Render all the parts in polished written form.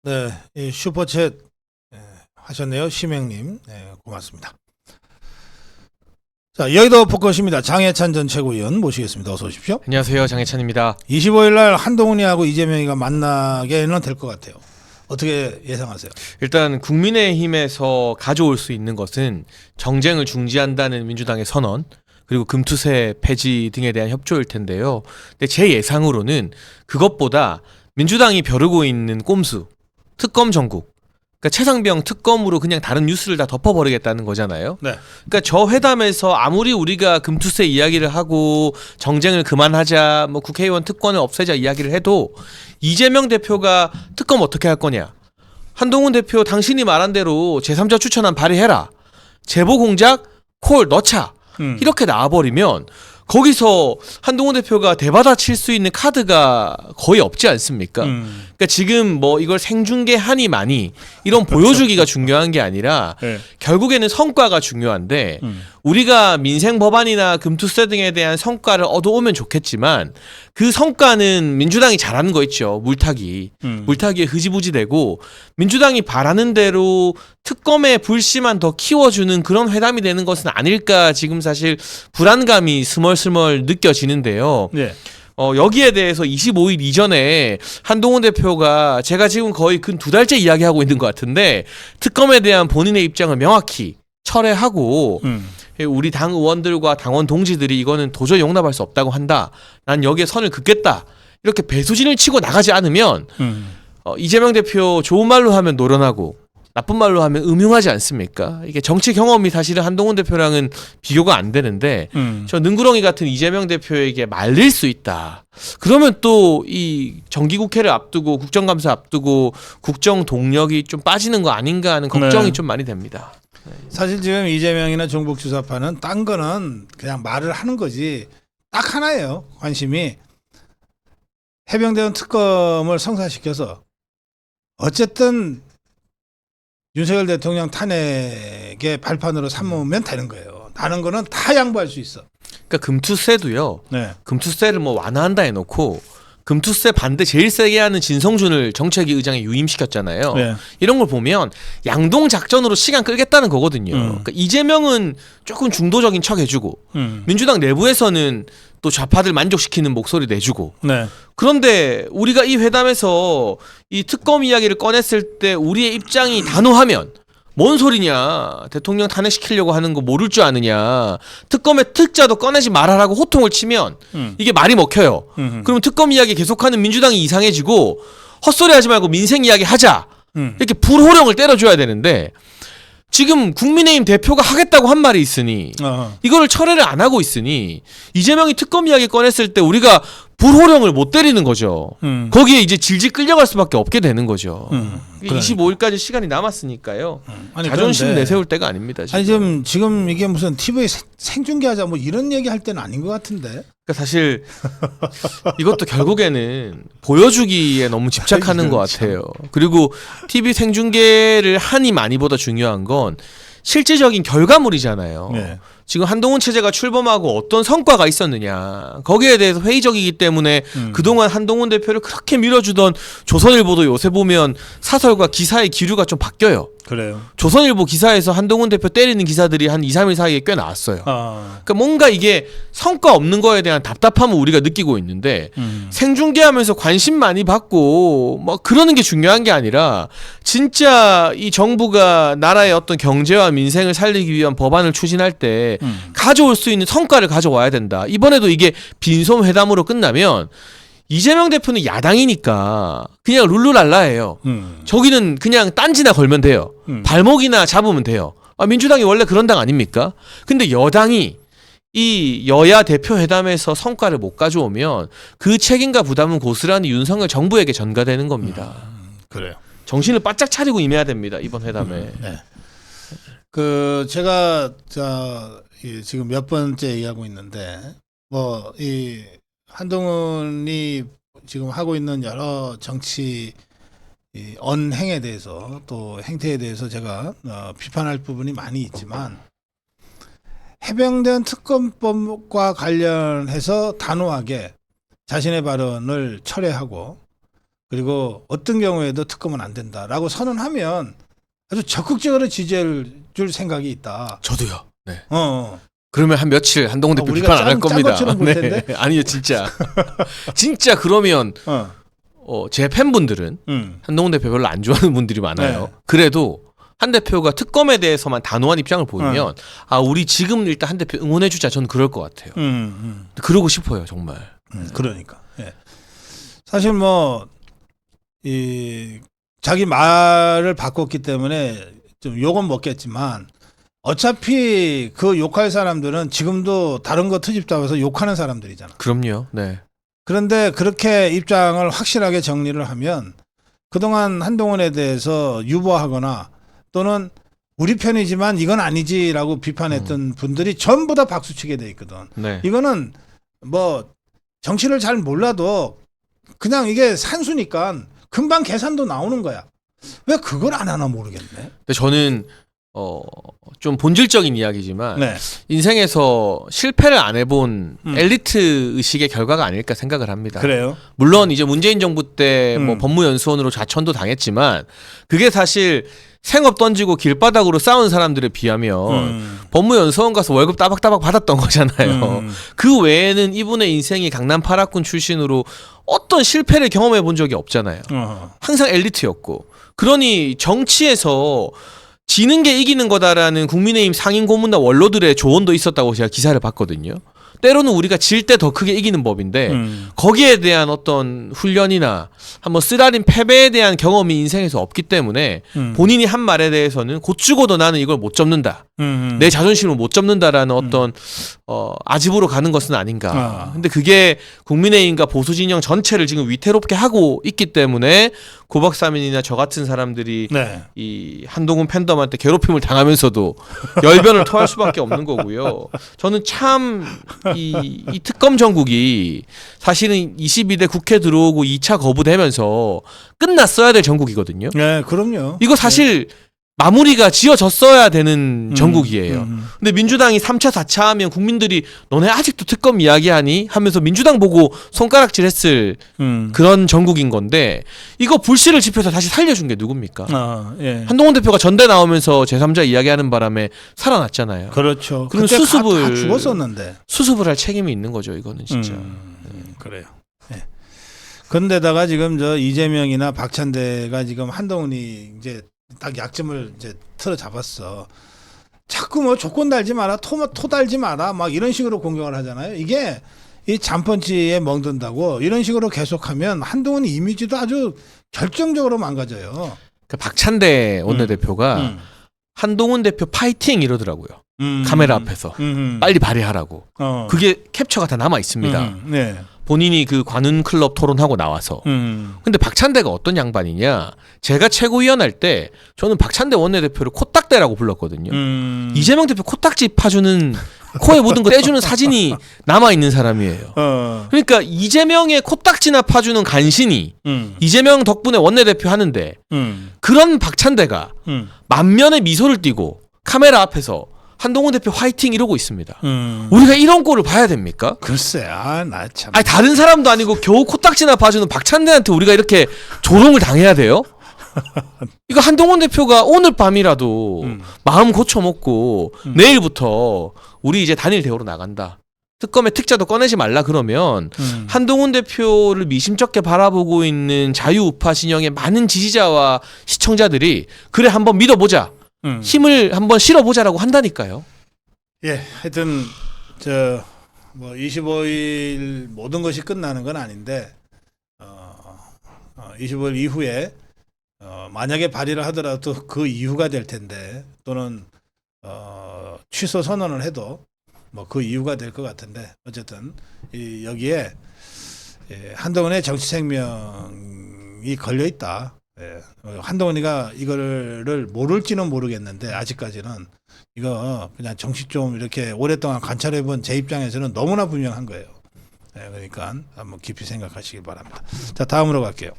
네, 이 슈퍼챗 하셨네요. 심행님. 네, 고맙습니다. 자, 여의도 포커스입니다. 장해찬 전 최고위원 모시겠습니다. 어서 오십시오. 안녕하세요, 장해찬입니다. 25일 날 한동훈이하고 이재명이가 만나게는 될 것 같아요. 어떻게 예상하세요? 일단 국민의힘에서 가져올 수 있는 것은 정쟁을 중지한다는 민주당의 선언, 그리고 금투세 폐지 등에 대한 협조일 텐데요. 근데 제 예상으로는 그것보다 민주당이 벼르고 있는 꼼수, 특검 전국, 그러니까 최상병 특검으로 그냥 다른 뉴스를 다 덮어버리겠다는 거잖아요. 네. 그러니까 저 회담에서 아무리 우리가 금투세 이야기를 하고 정쟁을 그만하자, 뭐 국회의원 특권을 없애자 이야기를 해도 이재명 대표가 특검 어떻게 할 거냐? 한동훈 대표 당신이 말한 대로 제3자 추천안 발의해라. 제보 공작 콜 넣자. 이렇게 나와버리면 거기서 한동훈 대표가 대받아 칠 수 있는 카드가 거의 없지 않습니까? 그러니까 지금 뭐 이걸 생중계하니 많이 이런 보여주기가 중요한 게 아니라 네. 결국에는 성과가 중요한데 우리가 민생 법안이나 금투세 등에 대한 성과를 얻어오면 좋겠지만 그 성과는 민주당이 잘하는 거 있죠. 물타기에 흐지부지 되고 민주당이 바라는 대로 특검의 불씨만 더 키워주는 그런 회담이 되는 것은 아닐까 지금 사실 불안감이 스멀스멀 느껴지는데요. 네. 여기에 대해서 25일 이전에 한동훈 대표가 제가 지금 거의 근 2달째 이야기하고 있는 것 같은데 특검에 대한 본인의 입장을 명확히 철회하고 우리 당 의원들과 당원 동지들이 이거는 도저히 용납할 수 없다고 한다. 난 여기에 선을 긋겠다. 이렇게 배수진을 치고 나가지 않으면 이재명 대표 좋은 말로 하면 노련하고 나쁜 말로 하면 음흉하지 않습니까? 이게 정치 경험이 사실은 한동훈 대표랑은 비교가 안 되는데 저 능구렁이 같은 이재명 대표에게 말릴 수 있다. 그러면 또 이 정기국회를 앞두고 국정감사 앞두고 국정 동력이 좀 빠지는 거 아닌가 하는 걱정이 네. 좀 많이 됩니다. 사실 지금 이재명이나 종북주사파는 딴 거는 그냥 말을 하는 거지. 딱 하나예요. 관심이. 해병대원 특검을 성사시켜서 어쨌든 윤석열 대통령 탄핵의 발판으로 삼으면 되는 거예요. 다른 거는 다 양보할 수 있어. 그러니까 금투세도요. 네. 금투세를 뭐 완화한다 해놓고 금투세 반대 제일 세게 하는 진성준을 정책위 의장에 유임시켰잖아요. 네. 이런 걸 보면 양동 작전으로 시간 끌겠다는 거거든요. 그러니까 이재명은 조금 중도적인 척 해주고 민주당 내부에서는 또 좌파들 만족시키는 목소리 내주고 네. 그런데 우리가 이 회담에서 이 특검 이야기를 꺼냈을 때 우리의 입장이 단호하면 뭔 소리냐 대통령 탄핵시키려고 하는 거 모를 줄 아느냐 특검의 특자도 꺼내지 말아라고 호통을 치면 이게 말이 먹혀요. 그러면 특검 이야기 계속하는 민주당이 이상해지고 헛소리 하지 말고 민생 이야기 하자 이렇게 불호령을 때려줘야 되는데 지금 국민의힘 대표가 하겠다고 한 말이 있으니 이거를 철회를 안 하고 있으니 이재명이 특검 이야기 꺼냈을 때 우리가 불호령을 못 때리는 거죠. 거기에 이제 질질 끌려갈 수밖에 없게 되는 거죠. 25일까지 시간이 남았으니까요. 아니, 자존심 그런데, 내세울 때가 아닙니다. 지금. 아니 지금 이게 무슨 TV 생중계하자 뭐 이런 얘기 할 때는 아닌 것 같은데. 그러니까 사실 이것도 결국에는 보여주기에 너무 집착하는 것 같아요. 그리고 TV 생중계를 하니 많이보다 중요한 건 실질적인 결과물이잖아요. 네. 지금 한동훈 체제가 출범하고 어떤 성과가 있었느냐 거기에 대해서 회의적이기 때문에 그동안 한동훈 대표를 그렇게 밀어주던 조선일보도 요새 보면 사설과 기사의 기류가 좀 바뀌어요. 그래요. 조선일보 기사에서 한동훈 대표 때리는 기사들이 한 2, 3일 사이에 꽤 나왔어요. 그러니까 뭔가 이게 성과 없는 거에 대한 답답함을 우리가 느끼고 있는데 생중계하면서 관심 많이 받고 뭐 그러는 게 중요한 게 아니라 진짜 이 정부가 나라의 어떤 경제와 민생을 살리기 위한 법안을 추진할 때 가져올 수 있는 성과를 가져와야 된다. 이번에도 이게 빈손 회담으로 끝나면 이재명 대표는 야당이니까 그냥 룰루랄라예요. 저기는 그냥 딴지나 걸면 돼요. 발목이나 잡으면 돼요. 민주당이 원래 그런 당 아닙니까? 근데 여당이 이 여야 대표 회담에서 성과를 못 가져오면 그 책임과 부담은 고스란히 윤석열 정부에게 전가되는 겁니다. 그래요. 정신을 바짝 차리고 임해야 됩니다. 이번 회담에. 네. 그 제가 지금 몇 번째 얘기하고 있는데 뭐 이 한동훈이 지금 하고 있는 여러 정치 이 언행에 대해서 또 행태에 대해서 제가 비판할 부분이 많이 있지만 해병대원 특검법과 관련해서 단호하게 자신의 발언을 철회하고 그리고 어떤 경우에도 특검은 안 된다라고 선언하면 아주 적극적으로 지지해 줄 생각이 있다. 저도요. 네. 어. 그러면 한 며칠 한동훈 대표 우리가 비판 안 할 겁니다. 것처럼 볼 텐데? 아니요, 진짜. 진짜 그러면 제 팬분들은 한동훈 대표 별로 안 좋아하는 분들이 많아요. 네. 그래도 한 대표가 특검에 대해서만 단호한 입장을 보이면 아, 우리 지금 일단 한 대표 응원해 주자. 저는 그럴 것 같아요. 그러고 싶어요, 정말. 그러니까. 예. 사실 뭐 이 자기 말을 바꿨기 때문에 좀 욕은 먹겠지만 어차피 그 욕할 사람들은 지금도 다른 거 트집 잡아서 욕하는 사람들이잖아. 그럼요. 네. 그런데 그렇게 입장을 확실하게 정리를 하면 그동안 한동훈에 대해서 유보하거나 또는 우리 편이지만 이건 아니지라고 비판했던 분들이 전부 다 박수치게 돼 있거든. 네. 이거는 뭐 정치를 잘 몰라도 그냥 이게 산수니까 금방 계산도 나오는 거야. 왜 그걸 안 하나 모르겠네. 근데 저는 좀 본질적인 이야기지만 네. 인생에서 실패를 안 해본 엘리트 의식의 결과가 아닐까 생각을 합니다. 그래요? 물론 이제 문재인 정부 때 뭐 법무연수원으로 좌천도 당했지만 그게 사실 생업 던지고 길바닥으로 싸운 사람들에 비하면 법무연수원 가서 월급 따박따박 받았던 거잖아요. 그 외에는 이분의 인생이 강남 8학군 출신으로 어떤 실패를 경험해 본 적이 없잖아요. 항상 엘리트였고. 그러니 정치에서 지는 게 이기는 거다라는 국민의힘 상임 고문단 원로들의 조언도 있었다고 제가 기사를 봤거든요. 때로는 우리가 질 때 더 크게 이기는 법인데 거기에 대한 어떤 훈련이나 한번 쓰라린 패배에 대한 경험이 인생에서 없기 때문에 본인이 한 말에 대해서는 곧 죽어도 나는 이걸 못 접는다. 내 자존심을 못 접는다라는 어떤 아집으로 가는 것은 아닌가. 근데 그게 국민의힘과 보수 진영 전체를 지금 위태롭게 하고 있기 때문에 고박사민이나 저 같은 사람들이 네. 이 한동훈 팬덤한테 괴롭힘을 당하면서도 열변을 토할 수밖에 없는 거고요. 저는 참 이 특검 정국이 사실은 22대 국회 들어오고 2차 거부되면서 끝났어야 될 정국이거든요. 네, 그럼요. 이거 사실 마무리가 지어졌어야 되는 정국이에요. 근데 민주당이 3차, 4차 하면 국민들이 너네 아직도 특검 이야기하니? 하면서 민주당 보고 손가락질했을 그런 정국인 건데 이거 불씨를 지펴서 다시 살려준 게 누굽니까? 예. 한동훈 대표가 전대 나오면서 제3자 이야기하는 바람에 살아났잖아요. 그렇죠. 그럼 그때 수습을 다 죽었었는데. 수습을 할 책임이 있는 거죠. 이거는 진짜. 그래요. 예. 그런데다가 지금 저 이재명이나 박찬대가 지금 한동훈이 이제 딱 약점을 이제 틀어 잡았어. 자꾸 뭐 조건 달지 마라, 토 달지 마라, 막 이런 식으로 공격을 하잖아요. 이게 이 잠펀치에 멍든다고 이런 식으로 계속하면 한동훈 이미지도 아주 결정적으로 망가져요. 그 박찬대 원내대표가 한동훈 대표 파이팅 이러더라고요. 카메라 앞에서 빨리 발휘하라고. 그게 캡처가 다 남아 있습니다. 네. 본인이 그 관훈 클럽 토론하고 나와서. 근데 박찬대가 어떤 양반이냐? 제가 최고위원 할 때 저는 박찬대 원내대표를 코딱대라고 불렀거든요. 이재명 대표 코딱지 파주는 코에 묻은 거 떼주는 사진이 남아 있는 사람이에요. 그러니까 이재명의 코딱지나 파주는 간신히 이재명 덕분에 원내대표 하는데 그런 박찬대가 만면에 미소를 띠고 카메라 앞에서 한동훈 대표 화이팅 이러고 있습니다. 우리가 이런 꼴을 봐야 됩니까? 글쎄, 나 참. 아니 다른 사람도 아니고 겨우 코딱지나 봐주는 박찬대한테 우리가 이렇게 조롱을 당해야 돼요? 이거 한동훈 대표가 오늘 밤이라도 마음 고쳐먹고 내일부터 우리 이제 단일 대우로 나간다. 특검의 특자도 꺼내지 말라 그러면 한동훈 대표를 미심쩍게 바라보고 있는 자유우파 진영의 많은 지지자와 시청자들이 그래 한번 믿어보자. 힘을 한번 실어보자라고 한다니까요. 예, 하여튼 저 뭐 25일 모든 것이 끝나는 건 아닌데 25일 이후에 만약에 발의를 하더라도 그 이유가 될 텐데 또는 취소 선언을 해도 뭐 그 이유가 될 것 같은데 어쨌든 여기에 한동훈의 정치 생명이 걸려 있다. 한동훈이가 이거를 모를지는 모르겠는데 아직까지는 이거 그냥 정식 좀 이렇게 오랫동안 관찰해본 제 입장에서는 너무나 분명한 거예요. 그러니까 한번 깊이 생각하시기 바랍니다. 자, 다음으로 갈게요.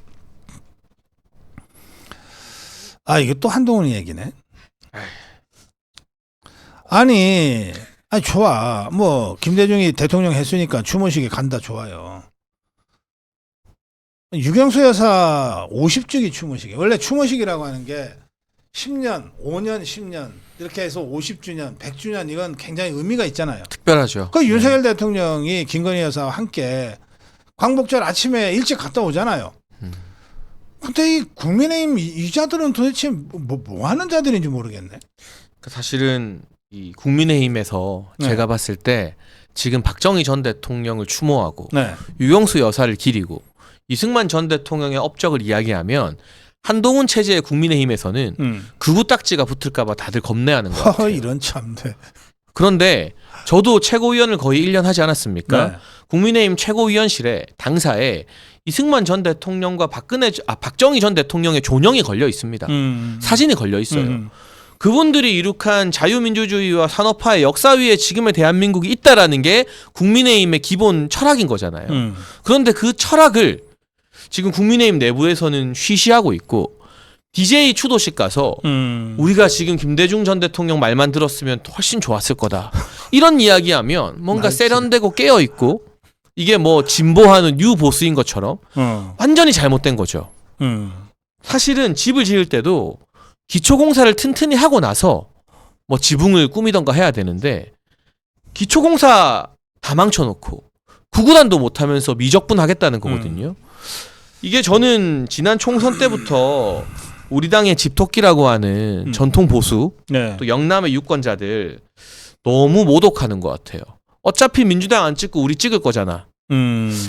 이게 또 한동훈 얘기네. 아니 좋아. 뭐 김대중이 대통령 했으니까 추모식에 간다 좋아요. 유경수 여사 50주기 추모식이 원래 추모식이라고 하는 게 10년, 5년, 10년 이렇게 해서 50주년, 100주년 이건 굉장히 의미가 있잖아요. 특별하죠. 그 윤석열 대통령이 김건희 여사와 함께 광복절 아침에 일찍 갔다 오잖아요. 근데 이 국민의힘 이 자들은 도대체 뭐 하는 자들인지 모르겠네. 그러니까 사실은 이 국민의힘에서 네. 제가 봤을 때 지금 박정희 전 대통령을 추모하고 네. 유경수 여사를 기리고 이승만 전 대통령의 업적을 이야기하면 한동훈 체제의 국민의힘에서는 극우 딱지가 붙을까봐 다들 겁내하는 것 같아요. 이런 참네. 그런데 저도 최고위원을 거의 1년 하지 않았습니까? 네. 국민의힘 최고위원실에 당사에 이승만 전 대통령과 박정희 전 대통령의 존영이 걸려 있습니다. 사진이 걸려 있어요. 그분들이 이룩한 자유민주주의와 산업화의 역사 위에 지금의 대한민국이 있다라는 게 국민의힘의 기본 철학인 거잖아요. 그런데 그 철학을 지금 국민의힘 내부에서는 쉬쉬하고 있고 DJ 추도식 가서 우리가 지금 김대중 전 대통령 말만 들었으면 훨씬 좋았을 거다. 이런 이야기하면 뭔가 세련되고 깨어있고 이게 뭐 진보하는 뉴 보스인 것처럼 완전히 잘못된 거죠. 사실은 집을 지을 때도 기초공사를 튼튼히 하고 나서 뭐 지붕을 꾸미던가 해야 되는데 기초공사 다 망쳐놓고 구구단도 못하면서 미적분하겠다는 거거든요. 이게 저는 지난 총선 때부터 우리 당의 집토끼라고 하는 전통 보수 네. 또 영남의 유권자들 너무 모독하는 것 같아요. 어차피 민주당 안 찍고 우리 찍을 거잖아.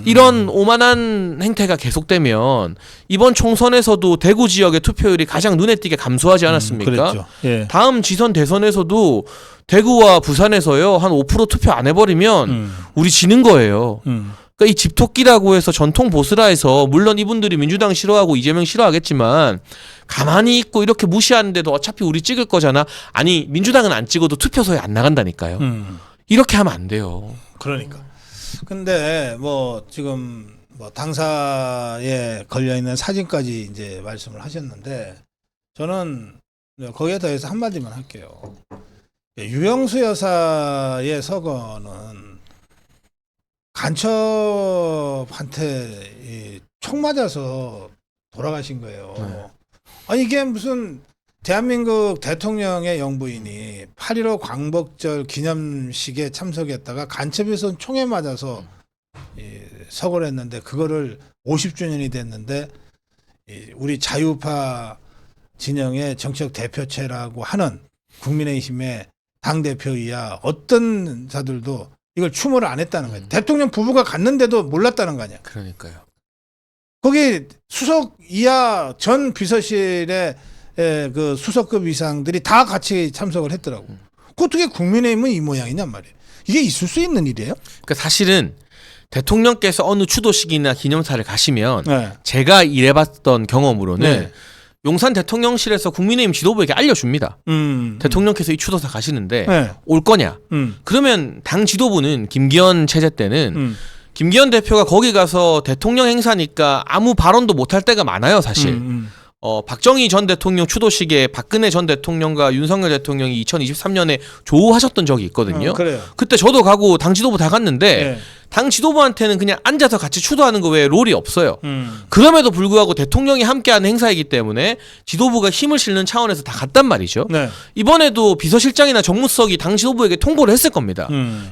이런 오만한 행태가 계속되면 이번 총선에서도 대구 지역의 투표율이 가장 눈에 띄게 감소하지 않았습니까? 그랬죠. 예. 다음 지선 대선에서도 대구와 부산에서요 한 5% 투표 안 해버리면 우리 지는 거예요. 그러니까 이 집토끼라고 해서 전통 보수라 해서 물론 이분들이 민주당 싫어하고 이재명 싫어하겠지만 가만히 있고 이렇게 무시하는데도 어차피 우리 찍을 거잖아. 아니 민주당은 안 찍어도 투표소에 안 나간다니까요. 이렇게 하면 안 돼요. 그러니까. 근데 뭐 지금 뭐 당사에 걸려 있는 사진까지 이제 말씀을 하셨는데 저는 거기에 더해서 한마디만 할게요. 유영수 여사의 서거는 간첩한테 총 맞아서 돌아가신 거예요. 네. 아니 이게 무슨 대한민국 대통령의 영부인이 8.15 광복절 기념식에 참석했다가 간첩에서 총에 맞아서 서거를 했는데 그거를 50주년이 됐는데 우리 자유파 진영의 정치적 대표체라고 하는 국민의힘의 당대표이야 어떤 자들도 이걸 추모를 안 했다는 거예요. 대통령 부부가 갔는데도 몰랐다는 거 아니야. 그러니까요. 거기 수석 이하 전 비서실의 그 수석급 이상들이 다 같이 참석을 했더라고. 그 어떻게 국민의힘은 이 모양이냔 말이에요. 이게 있을 수 있는 일이에요? 그러니까 사실은 대통령께서 어느 추도식이나 기념사를 가시면 네. 제가 일해봤던 경험으로는 네. 용산 대통령실에서 국민의힘 지도부에게 알려줍니다. 대통령께서 이 추도사 가시는데 네. 올 거냐? 그러면 당 지도부는 김기현 체제 때는 김기현 대표가 거기 가서 대통령 행사니까 아무 발언도 못할 때가 많아요, 사실. 박정희 전 대통령 추도식에 박근혜 전 대통령과 윤석열 대통령이 2023년에 조우하셨던 적이 있거든요. 그래요. 그때 저도 가고 당 지도부 다 갔는데 네. 당 지도부한테는 그냥 앉아서 같이 추도하는 거 외에 롤이 없어요. 그럼에도 불구하고 대통령이 함께하는 행사이기 때문에 지도부가 힘을 실는 차원에서 다 갔단 말이죠. 네. 이번에도 비서실장이나 정무석이 당 지도부에게 통보를 했을 겁니다.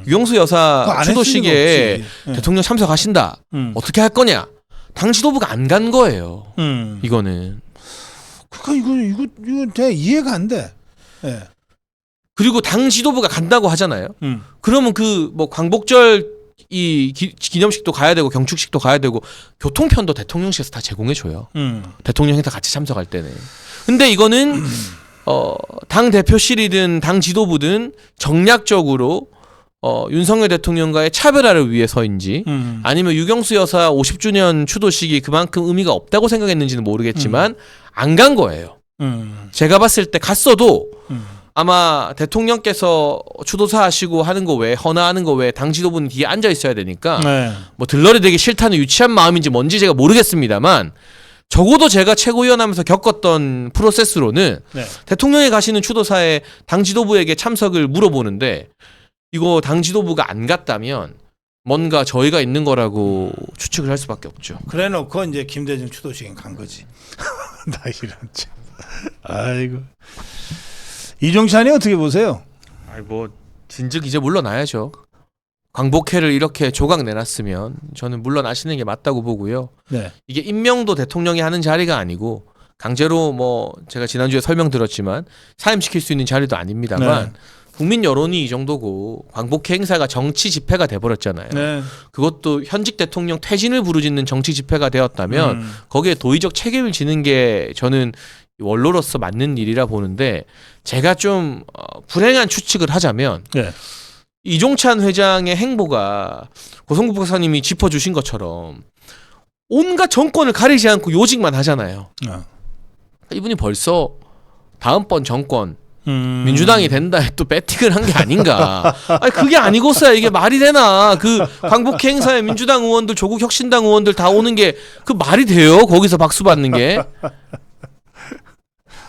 유영수 그거 여사 안 추도식에 했을 리가 없지. 대통령 참석하신다. 어떻게 할 거냐? 당 지도부가 안 간 거예요. 이거는. 그러니까 이거 제가 이해가 안 돼. 예. 그리고 당 지도부가 간다고 하잖아요. 그러면 그 뭐 광복절 이 기념식도 가야 되고 경축식도 가야 되고 교통편도 대통령실에서 다 제공해 줘요. 대통령 행사 같이 참석할 때는. 근데 이거는 당 대표실이든 당 지도부든 정략적으로 윤석열 대통령과의 차별화를 위해서인지 아니면 유경수 여사 50주년 추도식이 그만큼 의미가 없다고 생각했는지는 모르겠지만 안 간 거예요. 제가 봤을 때 갔어도 아마 대통령께서 추도사 하시고 하는 거 외에 헌화하는 거 외에 당 지도부는 뒤에 앉아 있어야 되니까 네. 뭐 들러리 되기 싫다는 유치한 마음인지 뭔지 제가 모르겠습니다만 적어도 제가 최고위원 하면서 겪었던 프로세스로는 네. 대통령이 가시는 추도사에 당 지도부에게 참석을 물어보는데 이거 당 지도부가 안 갔다면 뭔가 저희가 있는 거라고 추측을 할 수밖에 없죠. 그래놓고 이제 김대중 추도식에 간 거지. 나 이런 참. 아이고. 이종찬이 어떻게 보세요? 아이 뭐 진즉 이제 물러나야죠. 광복회를 이렇게 조각 내놨으면 저는 물러나시는 게 맞다고 보고요. 네. 이게 임명도 대통령이 하는 자리가 아니고 강제로 뭐 제가 지난주에 설명드렸지만 사임시킬 수 있는 자리도 아닙니다만 네. 국민 여론이 이 정도고 광복회 행사가 정치 집회가 돼버렸잖아요. 네. 그것도 현직 대통령 퇴진을 부르짖는 정치 집회가 되었다면 거기에 도의적 책임을 지는 게 저는 원로로서 맞는 일이라 보는데 제가 좀 불행한 추측을 하자면 네. 이종찬 회장의 행보가 고성국 박사님이 짚어주신 것처럼 온갖 정권을 가리지 않고 요직만 하잖아요. 이분이 벌써 다음번 정권 민주당이 된다 또 배팅을 한 게 아닌가. 아니 그게 아니고서야 이게 말이 되나. 그 광복회 행사에 민주당 의원들 조국 혁신당 의원들 다 오는 게 그 말이 돼요. 거기서 박수 받는 게.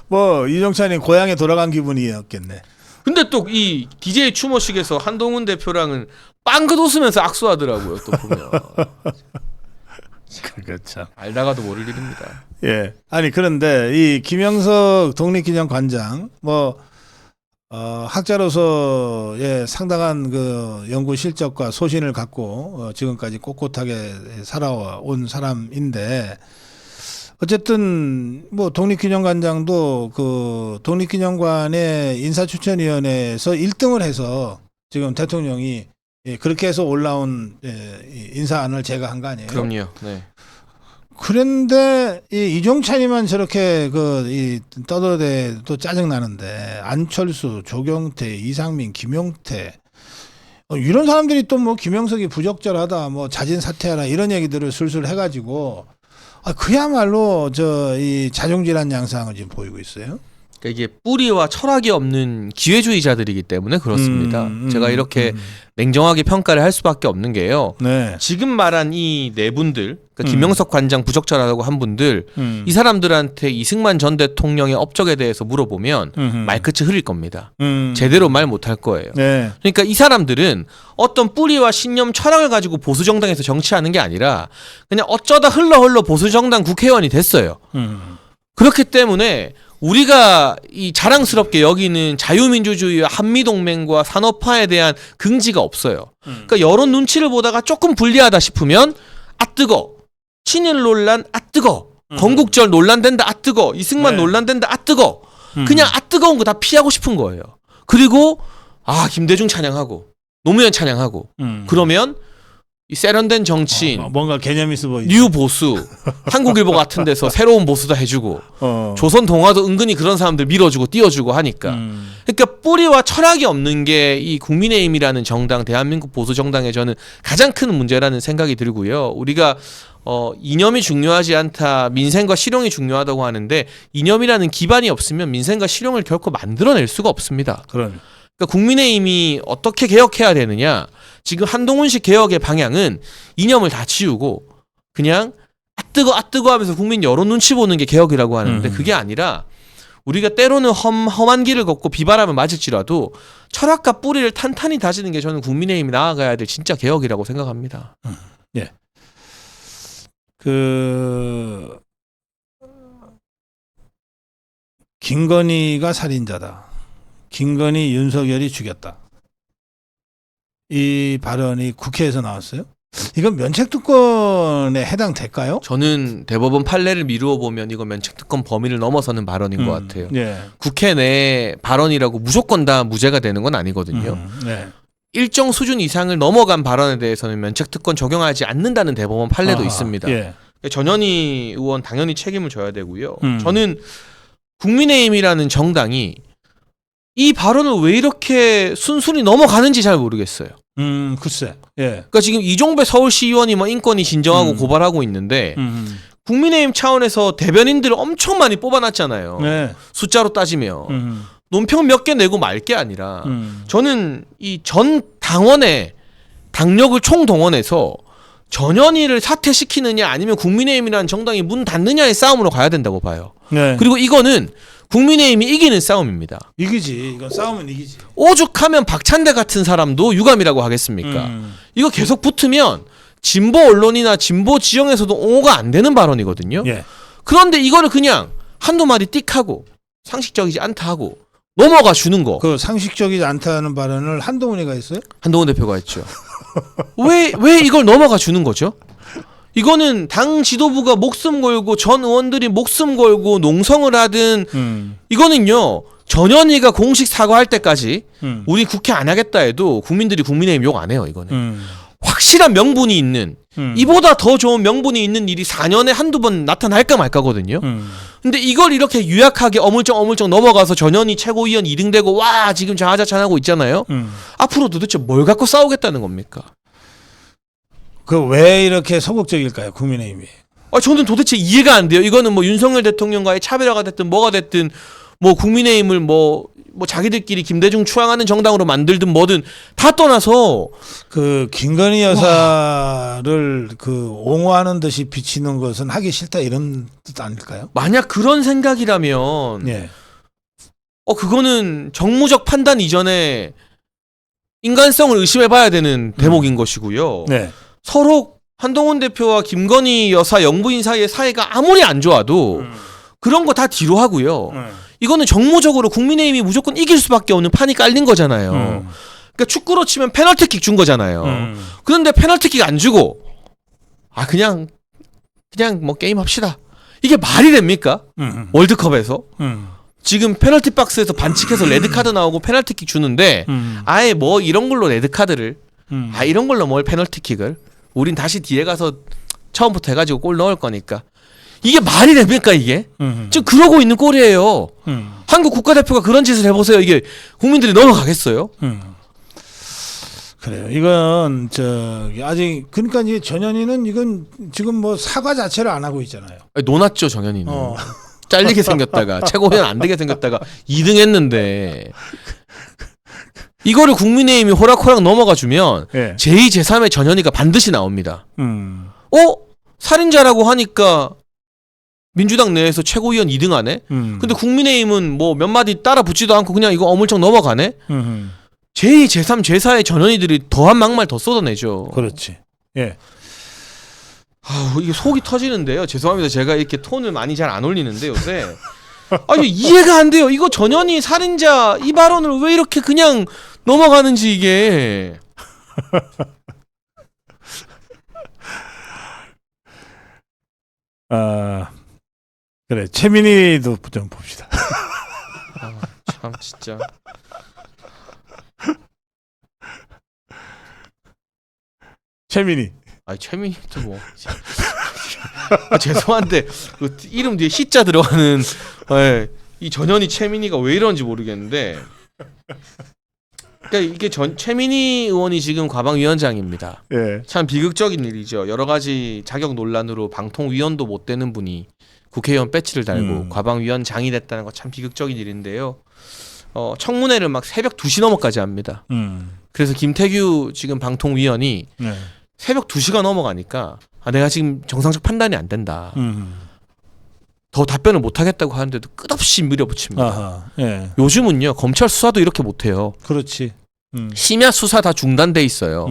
뭐 이종찬이 고향에 돌아간 기분이었겠네. 근데 또 이 DJ 추모식에서 한동훈 대표랑은 빵긋 웃으면서 악수하더라고요. 또 보면. 그렇죠. 알다가도 모를 일입니다. 예. 아니 그런데 이 김영석 독립기념관장 뭐 학자로서의 상당한 그 연구 실적과 소신을 갖고 지금까지 꼿꼿하게 살아온 사람인데 어쨌든 뭐 독립기념관장도 그 독립기념관의 인사추천위원회에서 1등을 해서 지금 대통령이 그렇게 해서 올라온 인사안을 제거한 거 아니에요? 그럼요. 네. 그런데 이 이종찬이만 저렇게 떠들어대도 짜증 나는데 안철수, 조경태, 이상민, 김용태 이런 사람들이 또 뭐 김영석이 부적절하다, 뭐 자진 사퇴하라 이런 얘기들을 술술 해가지고 그야말로 이 자중질환 양상을 지금 보이고 있어요. 그러니까 이게 뿌리와 철학이 없는 기회주의자들이기 때문에 그렇습니다. 제가 이렇게 냉정하게 평가를 할 수밖에 없는 게요. 네. 지금 말한 이 네 분들, 그러니까 김영석 관장 부적절하다고 한 분들, 이 사람들한테 이승만 전 대통령의 업적에 대해서 물어보면 말끝이 흐릴 겁니다. 제대로 말 못할 거예요. 네. 그러니까 이 사람들은 어떤 뿌리와 신념, 철학을 가지고 보수 정당에서 정치하는 게 아니라 그냥 어쩌다 흘러 보수 정당 국회의원이 됐어요. 그렇기 때문에 우리가 이 자랑스럽게 여기는 자유민주주의와 한미동맹과 산업화에 대한 긍지가 없어요. 그러니까 여론 눈치를 보다가 조금 불리하다 싶으면 뜨거. 친일 논란 뜨거. 건국절 논란된다 뜨거. 이승만 네. 논란된다 뜨거. 그냥 뜨거운 거 다 피하고 싶은 거예요. 그리고 김대중 찬양하고 노무현 찬양하고 그러면 이 세련된 정치인 뭔가 개념 있어 보이죠. 뉴 보수 한국일보 같은 데서 새로운 보수도 해주고 조선 동아도 은근히 그런 사람들 밀어주고 띄워주고 하니까 그러니까 뿌리와 철학이 없는 게 이 국민의힘이라는 정당 대한민국 보수 정당의 저는 가장 큰 문제라는 생각이 들고요. 우리가 이념이 중요하지 않다, 민생과 실용이 중요하다고 하는데 이념이라는 기반이 없으면 민생과 실용을 결코 만들어낼 수가 없습니다. 그러니까 국민의힘이 어떻게 개혁해야 되느냐. 지금 한동훈식 개혁의 방향은 이념을 다 지우고 그냥 뜨거 하면서 국민 여론 눈치 보는 게 개혁이라고 하는데 그게 아니라 우리가 때로는 험한 길을 걷고 비바람을 맞을지라도 철학과 뿌리를 탄탄히 다지는 게 저는 국민의힘이 나아가야 될 진짜 개혁이라고 생각합니다. 예. 김건희가 살인자다. 김건희 윤석열이 죽였다. 이 발언이 국회에서 나왔어요. 이건 면책특권에 해당될까요? 저는 대법원 판례를 미루어 보면 이거 면책특권 범위를 넘어서는 발언인 것 같아요. 예. 국회 내 발언이라고 무조건 다 무죄가 되는 건 아니거든요. 네. 일정 수준 이상을 넘어간 발언에 대해서는 면책특권 적용하지 않는다는 대법원 판례도 있습니다. 예. 전현희 의원 당연히 책임을 져야 되고요. 저는 국민의힘이라는 정당이 이 발언을 왜 이렇게 순순히 넘어가는지 잘 모르겠어요. 글쎄. 예. 그러니까 지금 이종배 서울시의원이 뭐 인권위 진정하고 고발하고 있는데 국민의힘 차원에서 대변인들을 엄청 많이 뽑아놨잖아요. 네. 숫자로 따지면 논평 몇 개 내고 말 게 아니라 저는 이 전 당원의 당력을 총동원해서 전현희를 사퇴시키느냐 아니면 국민의힘이라는 정당이 문 닫느냐의 싸움으로 가야 된다고 봐요. 네. 그리고 이거는 국민의힘이 이기는 싸움입니다. 이기지. 이건 싸우면 이기지. 오죽하면 박찬대 같은 사람도 유감이라고 하겠습니까? 이거 계속 붙으면 진보 언론이나 진보 지형에서도 옹호가 안 되는 발언이거든요. 예. 그런데 이거를 그냥 한두 마디 띡 하고 상식적이지 않다 하고 넘어가 주는 거. 그 상식적이지 않다는 발언을 한동훈이가 했어요? 한동훈 대표가 했죠. 왜 이걸 넘어가 주는 거죠? 이거는 당 지도부가 목숨 걸고 전 의원들이 목숨 걸고 농성을 하든 이거는요. 전현희가 공식 사과할 때까지 우리 국회 안 하겠다 해도 국민들이 국민의힘 욕 안 해요. 이거는 확실한 명분이 있는 이보다 더 좋은 명분이 있는 일이 4년에 한두 번 나타날까 말까거든요. 근데 이걸 이렇게 유약하게 어물쩍 넘어가서 전현희 최고위원 2등 되고 와 지금 자하자찬하고 있잖아요. 앞으로 도대체 뭘 갖고 싸우겠다는 겁니까? 그 왜 이렇게 소극적일까요, 국민의힘이? 저는 도대체 이해가 안 돼요. 이거는 뭐 윤석열 대통령과의 차별화가 됐든 뭐가 됐든 뭐 국민의힘을 뭐 자기들끼리 김대중 추앙하는 정당으로 만들든 뭐든 다 떠나서 그 김건희 여사를 그 옹호하는 듯이 비치는 것은 하기 싫다 이런 뜻 아닐까요? 만약 그런 생각이라면 예. 그거는 정무적 판단 이전에 인간성을 의심해봐야 되는 대목인 것이고요. 네. 서로 한동훈 대표와 김건희 여사 영부인 사이의 사이가 아무리 안 좋아도 그런 거 다 뒤로 하고요. 이거는 정무적으로 국민의힘이 무조건 이길 수밖에 없는 판이 깔린 거잖아요. 그러니까 축구로 치면 페널티킥 준 거잖아요. 그런데 페널티킥 안 주고 그냥 뭐 게임 합시다. 이게 말이 됩니까? 월드컵에서 지금 페널티 박스에서 반칙해서 레드 카드 나오고 페널티킥 주는데 아예 뭐 이런 걸로 레드 카드를 이런 걸로 뭘 페널티킥을 우린 다시 뒤에 가서 처음부터 해가지고 골 넣을 거니까 이게 말이 됩니까 이게? 지금 그러고 있는 꼴이에요. 한국 국가대표가 그런 짓을 해보세요. 이게 국민들이 넘어가겠어요? 그래요. 이건 아직 그러니까 이제 전현희는 이건 지금 뭐 사과 자체를 안 하고 있잖아요. 논았죠 정현이는. 잘리게 생겼다가 최고위원 안 되게 생겼다가 2등 했는데 이거를 국민의힘이 호락호락 넘어가 주면 예. 제2, 제3의 전현희가 반드시 나옵니다. 살인자라고 하니까 민주당 내에서 최고위원 2등 하네? 근데 국민의힘은 뭐 몇 마디 따라 붙지도 않고 그냥 이거 어물쩍 넘어가네? 제2, 제3, 제4의 전현희들이 더한 막말 더 쏟아내죠. 그렇지. 예. 이게 속이 터지는데요. 죄송합니다. 제가 이렇게 톤을 많이 잘 안 올리는데 요새. 이게 이해가 안 돼요. 이거 전현희 살인자 이 발언을 왜 이렇게 그냥 넘어가는지 이게. 그래. 최민희도 좀 봅시다. 참 진짜. 최민희. 최민희도 뭐. 죄송한데 그 이름 뒤에 희자 들어가는 이 전현희 최민희가 왜 이런지 모르겠는데. 그러니까 이게 최민희 의원이 지금 과방위원장입니다. 예. 참 비극적인 일이죠. 여러 가지 자격 논란으로 방통위원도 못 되는 분이 국회의원 배지를 달고 과방위원장이 됐다는 거 참 비극적인 일인데요. 청문회를 막 새벽 2시 넘어까지 합니다. 그래서 김태규 지금 방통위원이 네. 새벽 2시가 넘어가니까 내가 지금 정상적 판단이 안 된다. 더 답변을 못 하겠다고 하는데도 끝없이 밀어붙입니다. 아하, 예. 요즘은요 검찰 수사도 이렇게 못해요. 그렇지. 심야 수사 다 중단돼 있어요.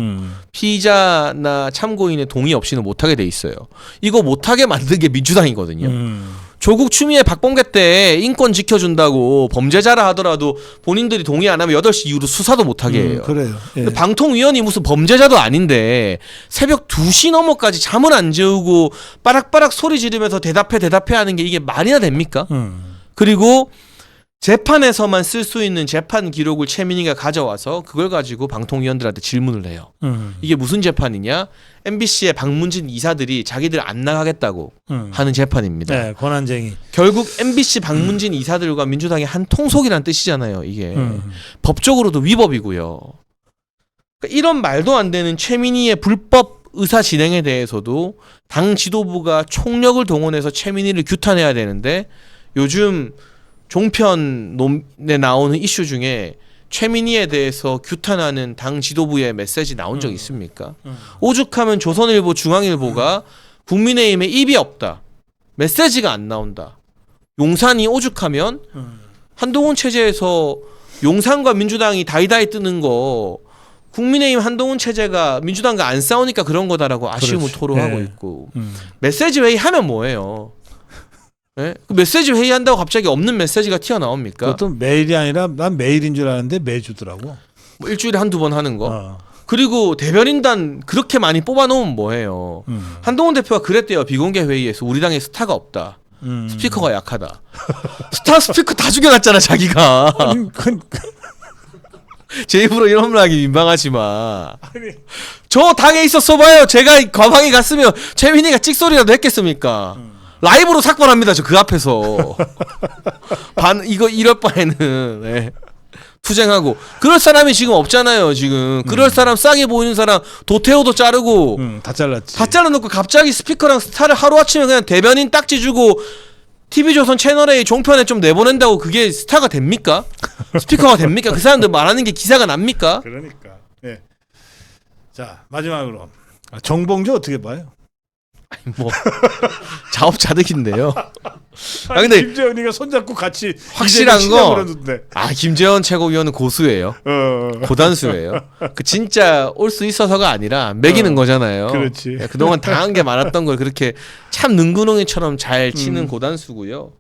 피의자나 참고인의 동의 없이는 못하게 돼 있어요. 이거 못하게 만든 게 민주당이거든요. 조국 추미애 박범계 때 인권 지켜준다고 범죄자라 하더라도 본인들이 동의 안 하면 8시 이후로 수사도 못하게 해요. 그래요. 예. 방통위원이 무슨 범죄자도 아닌데 새벽 2시 넘어까지 잠을 안 재우고 빠락빠락 소리 지르면서 대답해 하는 게 이게 말이나 됩니까? 그리고 재판에서만 쓸 수 있는 재판 기록을 최민희가 가져와서 그걸 가지고 방통위원들한테 질문을 해요. 이게 무슨 재판이냐? MBC의 박문진 이사들이 자기들 안 나가겠다고 하는 재판입니다. 네, 권한쟁이. 결국 MBC 박문진 이사들과 민주당의 한 통속이란 뜻이잖아요. 이게 법적으로도 위법이고요. 그러니까 이런 말도 안 되는 최민희의 불법 의사 진행에 대해서도 당 지도부가 총력을 동원해서 최민희를 규탄해야 되는데 요즘 종편에 나오는 이슈 중에 최민희에 대해서 규탄하는 당 지도부의 메시지 나온 적 있습니까? 오죽하면 조선일보, 중앙일보가 국민의힘에 입이 없다. 메시지가 안 나온다. 용산이 오죽하면 한동훈 체제에서 용산과 민주당이 다이다이 뜨는 거 국민의힘 한동훈 체제가 민주당과 안 싸우니까 그런 거다라고 아쉬움을 그렇지. 토로하고 네. 있고 메시지 회의 하면 뭐예요? 네? 그 메시지 회의 한다고 갑자기 없는 메시지가 튀어나옵니까? 그것도 매일이 아니라 난 매일인 줄 알았는데 매주더라고. 뭐 일주일에 한두 번 하는 거. 어. 그리고 대변인단 그렇게 많이 뽑아놓으면 뭐해요? 한동훈 대표가 그랬대요. 비공개 회의에서 우리 당에 스타가 없다. 스피커가 약하다. 스타 스피커 다 죽여놨잖아 자기가. 제 입으로 이런 말 하기 민망하지 마. 저 당에 있었어 봐요. 제가 과방에 갔으면 최민희가 찍소리라도 했겠습니까? 라이브로 삭발합니다. 저 그 앞에서. 이거 이럴 바에는 네. 투쟁하고 그럴 사람이 지금 없잖아요. 지금 그럴 사람 싸게 보이는 사람 도태호도 자르고 다 잘랐지. 다 잘라놓고 갑자기 스피커랑 스타를 하루아침에 그냥 대변인 딱지 주고 TV조선 채널A 종편에 좀 내보낸다고 그게 스타가 됩니까? 스피커가 됩니까? 그 사람들 말하는 게 기사가 납니까? 그러니까. 예. 자 마지막으로 정봉주 어떻게 봐요? 뭐 자업자득인데요. 아 근데 김재현이가 손잡고 같이 확실한 거. 그러는데. 김재현 최고위원은 고수예요. 고단수예요. 그 진짜 올 수 있어서가 아니라 매기는 거잖아요. 그렇지. 그동안 당한 게 많았던 걸 그렇게 참 능구렁이처럼 잘 치는 고단수고요.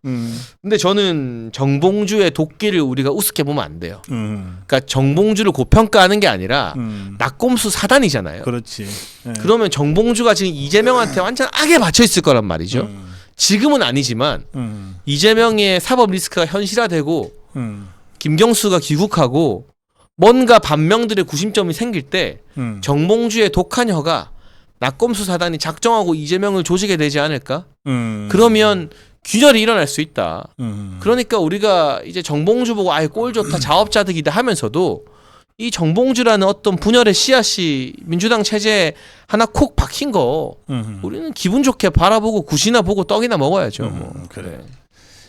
근데 저는 정봉주의 도끼를 우리가 우습게 보면 안 돼요. 그러니까 정봉주를 고평가하는 게 아니라 낙곰수 사단이잖아요. 그렇지. 예. 그러면 정봉주가 지금 이재명한테 완전 악에 맞춰 있을 거란 말이죠. 지금은 아니지만 이재명의 사법 리스크가 현실화되고 김경수가 귀국하고 뭔가 반명들의 구심점이 생길 때 정봉주의 독한 혀가 낙검수 사단이 작정하고 이재명을 조지게 되지 않을까? 그러면 균열이 일어날 수 있다. 그러니까 우리가 이제 정봉주 보고 아예 꼴 좋다 자업자득이다 하면서도 이 정봉주라는 어떤 분열의 씨앗이 민주당 체제에 하나 콕 박힌 거 우리는 기분 좋게 바라보고 굿이나 보고 떡이나 먹어야죠. 뭐. 그래.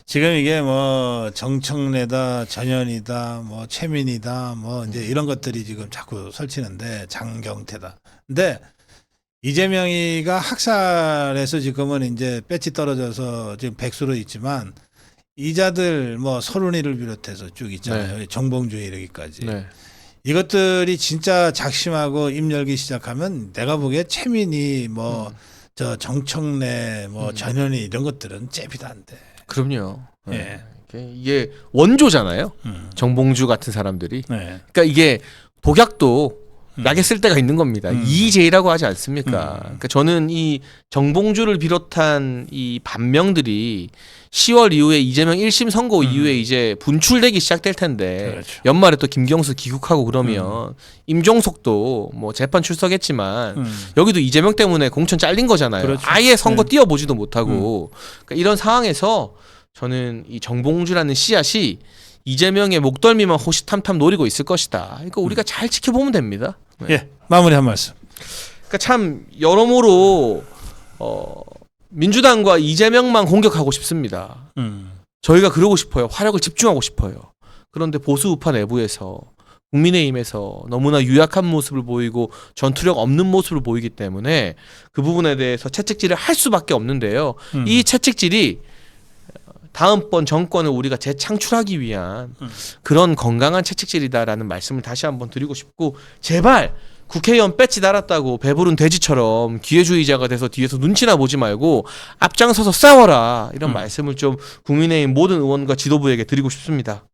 지금 이게 뭐 정청래다 전현이다 뭐 최민희다 뭐 이제 이런 것들이 지금 자꾸 설치는데 장경태다. 근데 이재명이가 학살에서 지금은 이제 배치 떨어져서 지금 백수로 있지만 이자들 뭐 서른이를 비롯해서 쭉 있잖아요. 네. 정봉주에 이르기까지. 네. 이것들이 진짜 작심하고 입 열기 시작하면 내가 보기에 최민희 뭐 저 정청래 뭐 전현희 이런 것들은 잽이도 안 돼. 그럼요. 예. 이게 원조잖아요. 정봉주 같은 사람들이. 네. 그러니까 이게 독약도 약에 쓸 때가 있는 겁니다. 이의제라고 하지 않습니까? 그러니까 저는 이 정봉주를 비롯한 이 반명들이 10월 이후에 이재명 1심 선고 이후에 이제 분출되기 시작될 텐데 그렇죠. 연말에 또 김경수 귀국하고 그러면 임종석도 뭐 재판 출석했지만 여기도 이재명 때문에 공천 잘린 거잖아요. 그렇죠. 아예 선거 네. 뛰어보지도 못하고 그러니까 이런 상황에서 저는 이 정봉주라는 씨앗이 이재명의 목덜미만 호시탐탐 노리고 있을 것이다. 그러니까 우리가 잘 지켜보면 됩니다. 네. 예, 마무리 한 말씀. 그러니까 참 여러모로 민주당과 이재명만 공격하고 싶습니다. 저희가 그러고 싶어요. 화력을 집중하고 싶어요. 그런데 보수 우파 내부에서 국민의힘에서 너무나 유약한 모습을 보이고 전투력 없는 모습을 보이기 때문에 그 부분에 대해서 채찍질을 할 수밖에 없는데요. 이 채찍질이 다음번 정권을 우리가 재창출하기 위한 그런 건강한 채찍질이다라는 말씀을 다시 한번 드리고 싶고 제발 국회의원 배지 달았다고 배부른 돼지처럼 기회주의자가 돼서 뒤에서 눈치나 보지 말고 앞장서서 싸워라 이런 말씀을 좀 국민의힘 모든 의원과 지도부에게 드리고 싶습니다.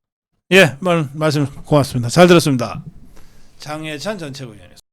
예, 말씀 고맙습니다. 잘 들었습니다. 장예찬 전 최고위원이었습니다.